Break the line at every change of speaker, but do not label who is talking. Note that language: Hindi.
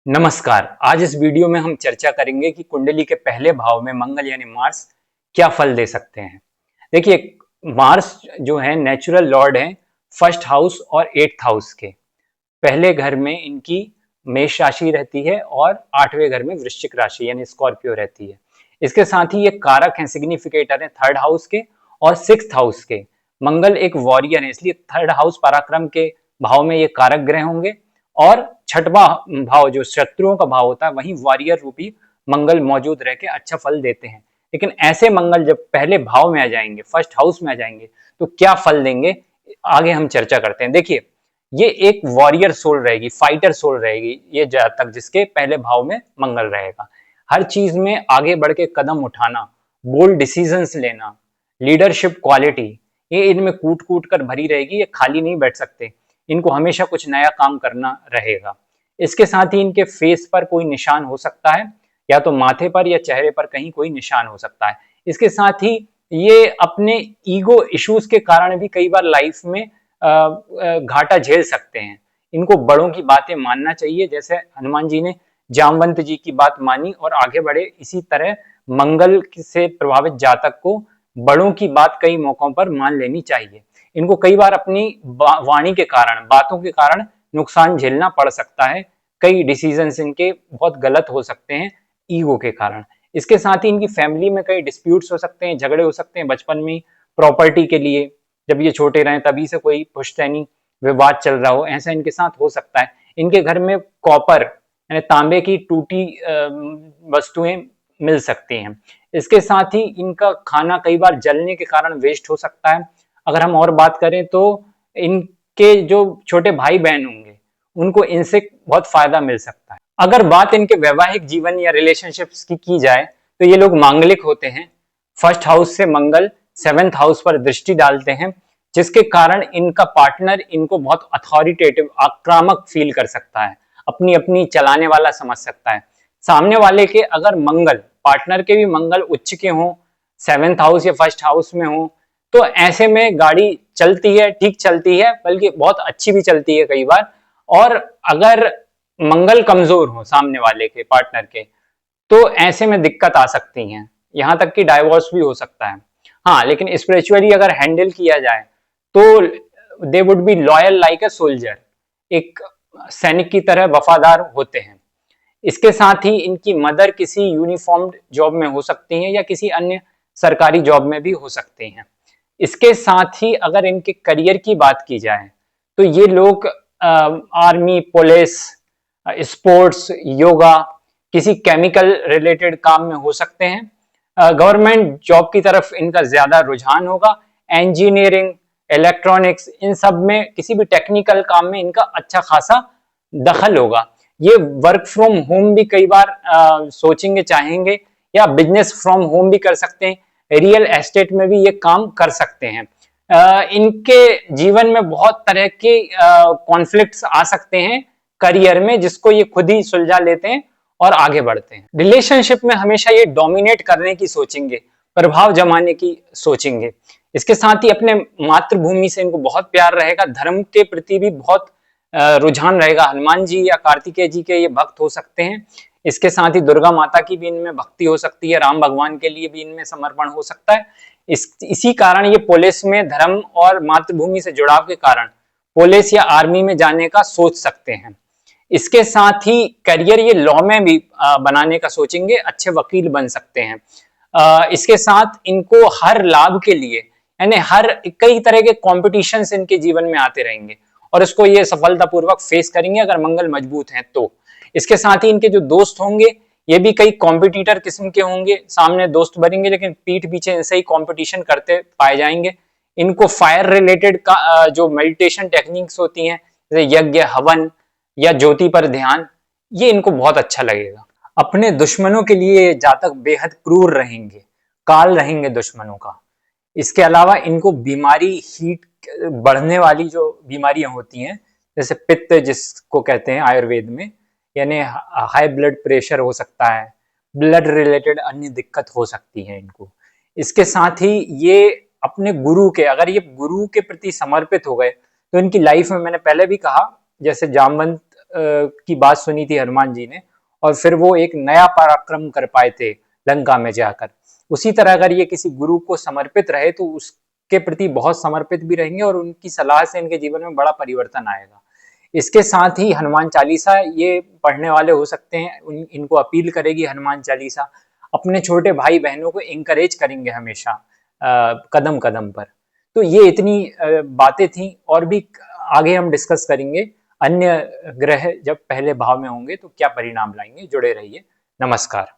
नमस्कार। आज इस वीडियो में हम चर्चा करेंगे कि कुंडली के पहले भाव में मंगल यानी मार्स क्या फल दे सकते हैं। देखिए, मार्स जो है नेचुरल लॉर्ड है फर्स्ट हाउस और एट्थ हाउस के। पहले घर में इनकी मेष राशि रहती है और आठवें घर में वृश्चिक राशि यानी स्कॉर्पियो रहती है। इसके साथ ही ये कारक हैं, सिग्निफिकेटर है थर्ड हाउस के और सिक्स्थ हाउस के। मंगल एक वॉरियर है, इसलिए थर्ड हाउस पराक्रम के भाव में ये कारक ग्रह होंगे और छठवां भाव जो शत्रुओं का भाव होता है वहीं वॉरियर रूपी मंगल मौजूद रह के अच्छा फल देते हैं। लेकिन ऐसे मंगल जब पहले भाव में आ जाएंगे, फर्स्ट हाउस में आ जाएंगे, तो क्या फल देंगे आगे हम चर्चा करते हैं। देखिए, ये एक वॉरियर सोल रहेगी, फाइटर सोल रहेगी ये जातक जिसके पहले भाव में मंगल रहेगा। हर चीज में आगे बढ़ के कदम उठाना, बोल्ड डिसीजंस लेना, लीडरशिप क्वालिटी, ये इनमें कूट कूट कर भरी रहेगी। ये खाली नहीं बैठ सकते, इनको हमेशा कुछ नया काम करना रहेगा। इसके साथ ही इनके फेस पर कोई निशान हो सकता है, या तो माथे पर या चेहरे पर कहीं कोई निशान हो सकता है। इसके साथ ही ये अपने ईगो इश्यूज के कारण भी कई बार लाइफ में घाटा झेल सकते हैं। इनको बड़ों की बातें मानना चाहिए, जैसे हनुमान जी ने जामवंत जी की बात मानी और आगे बढ़े। इसी तरह मंगल से प्रभावित जातक को बड़ों की बात कई मौकों पर मान लेनी चाहिए। इनको कई बार अपनी वाणी के कारण, बातों के कारण नुकसान झेलना पड़ सकता है। कई डिसीजंस इनके बहुत गलत हो सकते हैं ईगो के कारण। इसके साथ ही इनकी फैमिली में कई डिस्प्यूट्स हो सकते हैं, झगड़े हो सकते हैं बचपन में प्रॉपर्टी के लिए। जब ये छोटे रहे तभी से कोई पुश्तैनी विवाद चल रहा हो, ऐसा इनके साथ हो सकता है। इनके घर में कॉपर यानी तांबे की टूटी वस्तुएं मिल सकती हैं। इसके साथ ही इनका खाना कई बार जलने के कारण वेस्ट हो सकता है। अगर हम और बात करें तो इनके जो छोटे भाई बहन होंगे उनको इनसे बहुत फायदा मिल सकता है। अगर बात इनके वैवाहिक जीवन या रिलेशनशिप्स की जाए तो ये लोग मांगलिक होते हैं। फर्स्ट हाउस से मंगल सेवेंथ हाउस पर दृष्टि डालते हैं, जिसके कारण इनका पार्टनर इनको बहुत अथॉरिटेटिव, आक्रामक फील कर सकता है, अपनी अपनी चलाने वाला समझ सकता है। सामने वाले के अगर मंगल, पार्टनर के भी मंगल उच्च के हों, सेवेंथ हाउस या फर्स्ट हाउस में हो, तो ऐसे में गाड़ी चलती है, ठीक चलती है, बल्कि बहुत अच्छी भी चलती है कई बार। और अगर मंगल कमजोर हो सामने वाले के, पार्टनर के, तो ऐसे में दिक्कत आ सकती है, यहां तक कि डाइवोर्स भी हो सकता है। हाँ, लेकिन स्पिरिचुअली अगर हैंडल किया जाए तो they would be loyal like a soldier, एक सैनिक की तरह वफादार होते हैं। इसके साथ ही इनकी मदर किसी यूनिफॉर्म्ड जॉब में हो सकती हैं या किसी अन्य सरकारी जॉब में भी हो सकते हैं। इसके साथ ही अगर इनके करियर की बात की जाए तो ये लोग आर्मी, पुलिस, स्पोर्ट्स, योगा, किसी केमिकल रिलेटेड काम में हो सकते हैं। गवर्नमेंट जॉब की तरफ इनका ज्यादा रुझान होगा। इंजीनियरिंग, इलेक्ट्रॉनिक्स, इन सब में किसी भी टेक्निकल काम में इनका अच्छा खासा दखल होगा। ये वर्क फ्रॉम होम भी कई बार सोचेंगे, चाहेंगे, या बिजनेस फ्रॉम होम भी कर सकते हैं। रियल एस्टेट में भी ये काम कर सकते हैं। इनके जीवन में बहुत तरह के कॉन्फ्लिक्ट्स आ सकते हैं करियर में, जिसको ये खुद ही सुलझा लेते हैं और आगे बढ़ते हैं। रिलेशनशिप में हमेशा ये डोमिनेट करने की सोचेंगे, प्रभाव जमाने की सोचेंगे। इसके साथ ही अपने मातृभूमि से इनको बहुत प्यार रहेगा। धर्म के प्रति भी बहुत रुझान रहेगा। हनुमान जी या कार्तिकेय जी के ये भक्त हो सकते हैं। इसके साथ ही दुर्गा माता की भी इनमें भक्ति हो सकती है, राम भगवान के लिए भी इनमें समर्पण हो सकता है। इसी कारण ये पुलिस में धर्म और मातृभूमि से जुड़ाव के कारण पुलिस या आर्मी में जाने का सोच सकते हैं। इसके साथ ही करियर ये लॉ में भी बनाने का सोचेंगे, अच्छे वकील बन सकते हैं। इसके साथ इनको हर लाभ के लिए, यानी हर कई तरह के कॉम्पिटिशन्स इनके जीवन में आते रहेंगे और इसको ये सफलतापूर्वक फेस करेंगे अगर मंगल मजबूत है तो। इसके साथ ही इनके जो दोस्त होंगे ये भी कई कॉम्पिटिटर किस्म के होंगे, सामने दोस्त बनेंगे लेकिन पीठ पीछे इनसे ही कॉम्पिटिशन करते पाए जाएंगे। इनको फायर रिलेटेड का जो मेडिटेशन टेक्निक्स होती हैं, जैसे यज्ञ, हवन या ज्योति पर ध्यान, ये इनको बहुत अच्छा लगेगा। अपने दुश्मनों के लिए जातक बेहद क्रूर रहेंगे, काल रहेंगे दुश्मनों का। इसके अलावा इनको बीमारी, हीट बढ़ने वाली जो बीमारियां होती हैं, जैसे पित्त जिसको कहते हैं आयुर्वेद में, यानी हाई ब्लड प्रेशर हो सकता है, ब्लड रिलेटेड अन्य दिक्कत हो सकती है इनको। इसके साथ ही ये अपने गुरु के, अगर ये गुरु के प्रति समर्पित हो गए तो इनकी लाइफ में, मैंने पहले भी कहा, जैसे जामवंत की बात सुनी थी हनुमान जी ने, और फिर वो एक नया पराक्रम कर पाए थे लंका में जाकर। उसी तरह अगर ये किसी गुरु को समर्पित रहे तो उसके प्रति बहुत समर्पित भी रहेंगे और उनकी सलाह से इनके जीवन में बड़ा परिवर्तन आएगा। इसके साथ ही हनुमान चालीसा ये पढ़ने वाले हो सकते हैं, इनको अपील करेगी हनुमान चालीसा, अपने छोटे भाई बहनों को इंकरेज करेंगे हमेशा कदम कदम पर। तो ये इतनी बातें थी, और भी आगे हम डिस्कस करेंगे। अन्य ग्रह जब पहले भाव में होंगे तो क्या परिणाम लाएंगे। जुड़े रहिए। नमस्कार।